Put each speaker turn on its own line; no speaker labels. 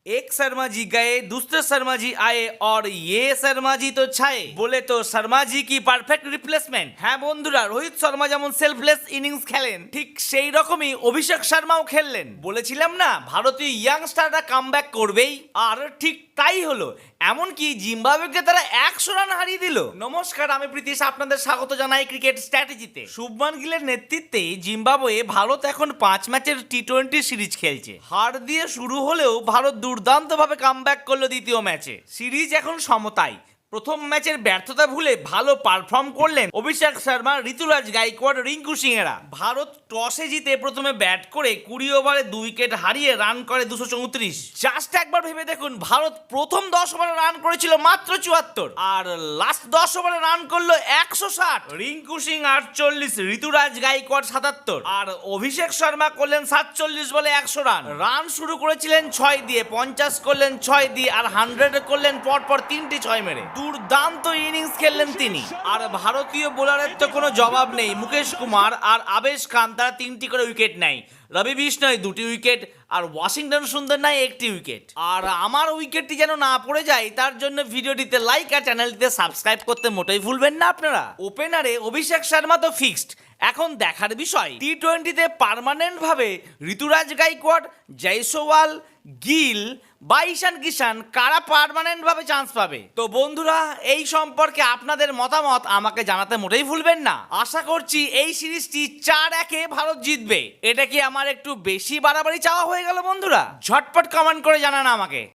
एक शर्मा जी गए, दूसरे शर्मा जी आए और ये शर्मा जी तो छाए, बोले तो शर्मा जी की পারফেক্ট রিপ্লেসমেন্ট। হ্যাঁ বন্ধুরা, রোহিত শর্মা যেমন সেলফলেস ইনিংস খেলেন, ঠিক সেই রকমই অভিষেক শর্মাও খেললেন। বলেছিলাম না ভারতীয় ইয়াংস্টাররা কামব্যাক করবেই, আর ঠিক তাই হলো। এমনকি জিম্বাবুয়েকে তারা 100 রান হারিয়ে দিল। নমস্কার, আমি প্রীতিশ, আপনাদের স্বাগত জানাই ক্রিকেট স্ট্র্যাটেজিতে। শুভমান গিলের নেতৃত্বে জিম্বাবুয়ে ভারত এখন 5 ম্যাচের টি-20 সিরিজ খেলছে। হার দিয়ে শুরু হলেও ভারত দুর্দান্তভাবে কামব্যাক করলো দ্বিতীয় ম্যাচে। সিরিজ এখন সমতায়। প্রথম ম্যাচের ব্যর্থতা ভুলে ভালো পারফর্ম করলেন অভিষেক শর্মা, ঋতুরাজ গাইকোয়াড়, রিঙ্কু সিংয়েরা। ভারত টসে জিতে প্রথমে ব্যাট করে 20 ওভারে 2 উইকেট হারিয়ে রান করে 234। জাস্ট একবার ভেবে দেখুন, ভারত প্রথম 10 ওভারে রান করেছিল মাত্র 74, আর লাস্ট 10 ওভারে রান করলো 160। রিঙ্কু সিং 48, ঋতুরাজ গাইকোয়াড় 77, আর অভিষেক শর্মা করলেন 47 বলে 100 রান। রান শুরু করেছিলেন 6 দিয়ে, 50 করলেন 6 দিয়ে, আর 100 করলেন পরপর 3টি 6 মেরে। দুর্দান্ত ইনিংস খেললেন তিনি। আর ভারতীয় বোলারের তো কোনো জবাব নেই। মুকেশ কুমার আর আবেশ খান তারা 3টি করে উইকেট নেয়, রবি বিষ্ণয় 2টি উইকেট, আর ওয়াশিংটন সুন্দর নাই 1টি উইকেট। আর আমার উইকেটটি যেন না পড়ে যায় তার জন্য ভিডিওটিতে লাইক আর চ্যানেলটিতে সাবস্ক্রাইব করতে মোটেই ভুলবেন না আপনারা। ওপেনারে অভিষেক শর্মা তো ফিক্সড, এখন দেখার বিষয় টি-20তে পার্মানেন্ট ভাবে ঋতুরাজ গাইকোয়াড়, জয়সওয়াল, গিল বা ঈশান কিষান কারা পার্মানেন্ট ভাবে চান্স পাবে। তো বন্ধুরা, এই সম্পর্কে আপনাদের মতামত আমাকে জানাতে মোটেই ভুলবেন না। আশা করছি এই সিরিজটি 4-1 ভারত জিতবে। এটা কি আমার একটু বেশি বাড়াবাড়ি চাওয়া হয়ে গেল বন্ধুরা? ঝটপট কমেন্ট করে জানান আমাকে।